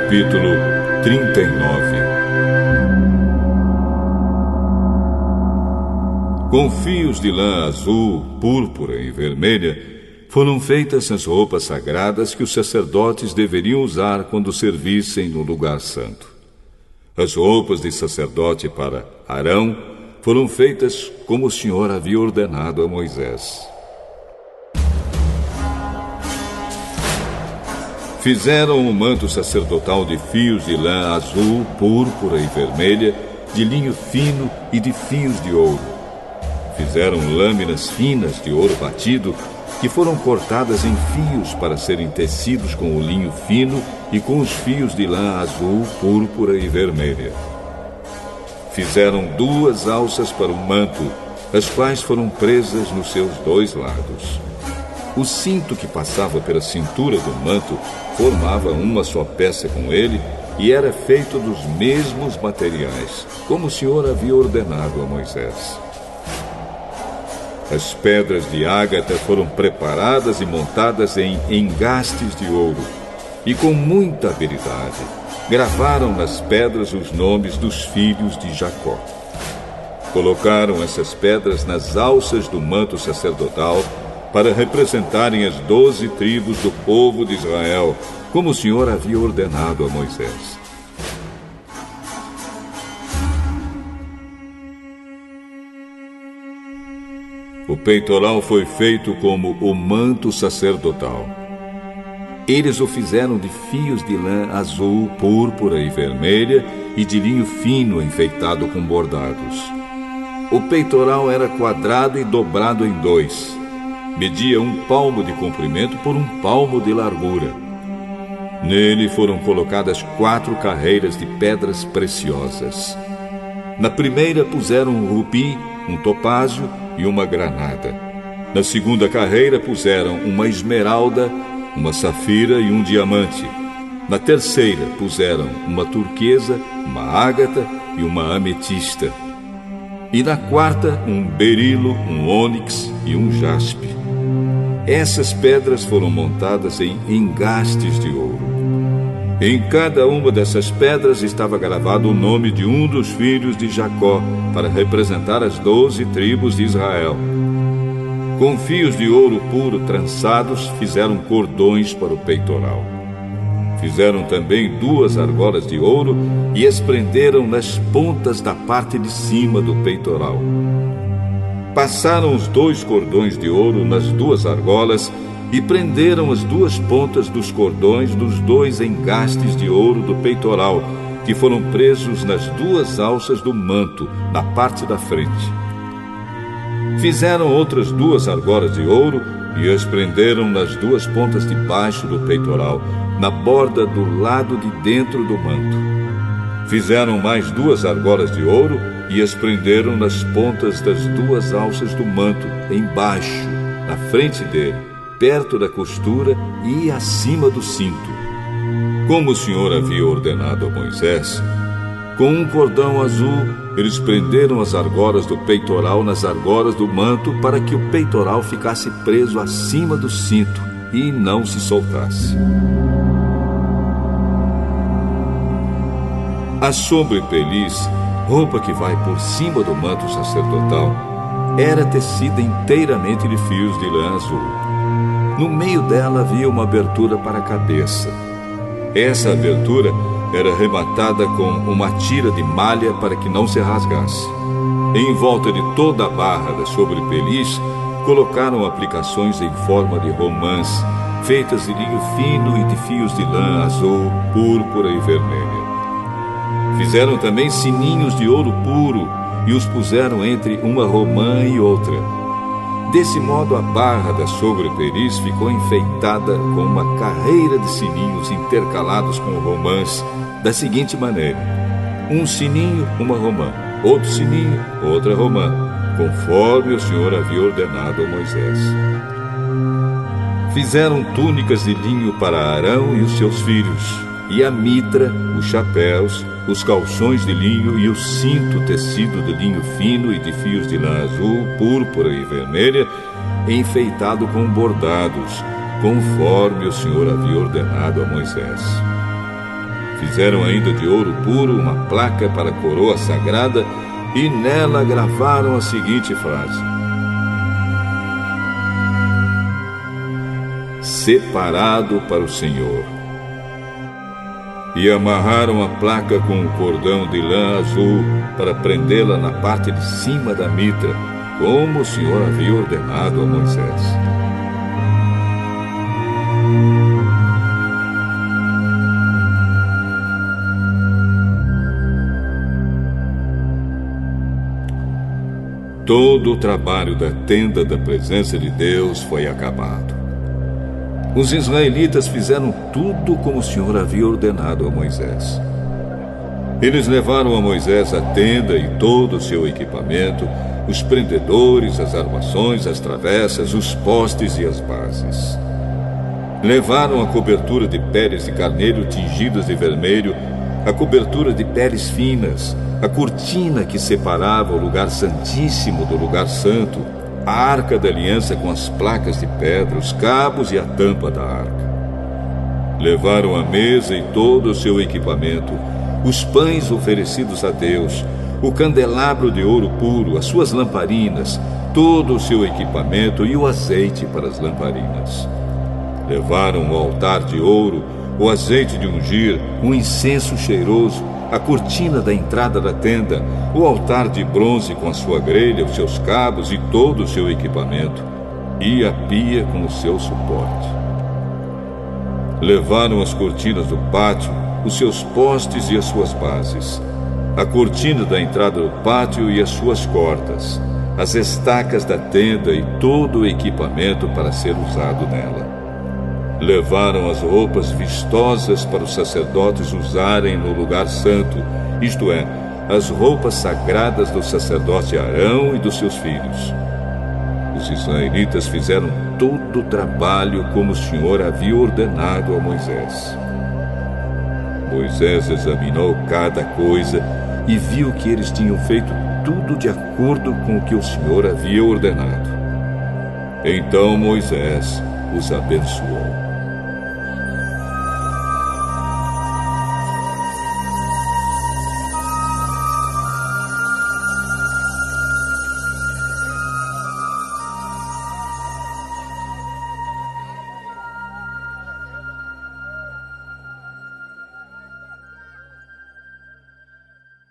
Capítulo 39. Com fios de lã azul, púrpura e vermelha, foram feitas as roupas sagradas que os sacerdotes deveriam usar quando servissem no lugar santo. As roupas de sacerdote para Arão foram feitas como o Senhor havia ordenado a Moisés. Fizeram um manto sacerdotal de fios de lã azul, púrpura e vermelha, de linho fino e de fios de ouro. Fizeram lâminas finas de ouro batido, que foram cortadas em fios para serem tecidos com o linho fino e com os fios de lã azul, púrpura e vermelha. Fizeram 2 alças para o manto, as quais foram presas nos seus 2 lados. O cinto que passava pela cintura do manto formava uma só peça com ele e era feito dos mesmos materiais, como o Senhor havia ordenado a Moisés. As pedras de ágata foram preparadas e montadas em engastes de ouro, e com muita habilidade gravaram nas pedras os nomes dos filhos de Jacó. Colocaram essas pedras nas alças do manto sacerdotal para representarem as 12 tribos do povo de Israel, como o Senhor havia ordenado a Moisés. O peitoral foi feito como o manto sacerdotal. Eles o fizeram de fios de lã azul, púrpura e vermelha e de linho fino enfeitado com bordados. O peitoral era quadrado e dobrado em 2. Media 1 palmo de comprimento por 1 palmo de largura. Nele foram colocadas 4 carreiras de pedras preciosas. Na primeira puseram um rubi, um topázio e uma granada. Na segunda carreira puseram uma esmeralda, uma safira e um diamante. Na terceira puseram uma turquesa, uma ágata e uma ametista. E na quarta um berilo, um ônix e um jaspe. Essas pedras foram montadas em engastes de ouro. Em cada uma dessas pedras estava gravado o nome de um dos filhos de Jacó, para representar as 12 tribos de Israel. Com fios de ouro puro trançados, fizeram cordões para o peitoral. Fizeram também 2 argolas de ouro e as prenderam nas pontas da parte de cima do peitoral. Passaram os 2 cordões de ouro nas 2 argolas e prenderam as 2 pontas dos cordões dos 2 engastes de ouro do peitoral, que foram presos nas 2 alças do manto, na parte da frente. Fizeram outras 2 argolas de ouro e as prenderam nas 2 pontas de baixo do peitoral, na borda do lado de dentro do manto. Fizeram mais 2 argolas de ouro e as prenderam nas pontas das 2 alças do manto, embaixo, na frente dele, perto da costura e acima do cinto. Como o Senhor havia ordenado a Moisés, com um cordão azul, eles prenderam as argolas do peitoral nas argolas do manto para que o peitoral ficasse preso acima do cinto e não se soltasse. A sobrepeliz, roupa que vai por cima do manto sacerdotal, era tecida inteiramente de fios de lã azul. No meio dela havia uma abertura para a cabeça. Essa abertura era rematada com uma tira de malha para que não se rasgasse. Em volta de toda a barra da sobrepeliz, colocaram aplicações em forma de romãs, feitas de linho fino e de fios de lã azul, púrpura e vermelha. Fizeram também sininhos de ouro puro e os puseram entre uma romã e outra. Desse modo, a barra da sobrepeliz ficou enfeitada com uma carreira de sininhos intercalados com romãs, da seguinte maneira: um sininho, uma romã, outro sininho, outra romã, conforme o Senhor havia ordenado a Moisés. Fizeram túnicas de linho para Arão e os seus filhos, e a mitra, os chapéus, os calções de linho e o cinto tecido de linho fino e de fios de lã azul, púrpura e vermelha, enfeitado com bordados, conforme o Senhor havia ordenado a Moisés. Fizeram ainda de ouro puro uma placa para a coroa sagrada e nela gravaram a seguinte frase: Separado para o Senhor. E amarraram a placa com um cordão de lã azul para prendê-la na parte de cima da mitra, como o Senhor havia ordenado a Moisés. Todo o trabalho da tenda da presença de Deus foi acabado. Os israelitas fizeram tudo como o Senhor havia ordenado a Moisés. Eles levaram a Moisés a tenda e todo o seu equipamento, os prendedores, as armações, as travessas, os postes e as bases. Levaram a cobertura de peles de carneiro tingidas de vermelho, a cobertura de peles finas, a cortina que separava o lugar santíssimo do lugar santo, a arca da aliança com as placas de pedra, os cabos e a tampa da arca. Levaram a mesa e todo o seu equipamento, os pães oferecidos a Deus, o candelabro de ouro puro, as suas lamparinas, todo o seu equipamento e o azeite para as lamparinas. Levaram o altar de ouro, o azeite de ungir, um incenso cheiroso, a cortina da entrada da tenda, o altar de bronze com a sua grelha, os seus cabos e todo o seu equipamento, e a pia com o seu suporte. Levaram as cortinas do pátio, os seus postes e as suas bases, a cortina da entrada do pátio e as suas cordas, as estacas da tenda e todo o equipamento para ser usado nela. Levaram as roupas vistosas para os sacerdotes usarem no lugar santo, isto é, as roupas sagradas do sacerdote Arão e dos seus filhos. Os israelitas fizeram todo o trabalho como o Senhor havia ordenado a Moisés. Moisés examinou cada coisa e viu que eles tinham feito tudo de acordo com o que o Senhor havia ordenado. Então Moisés os abençoou.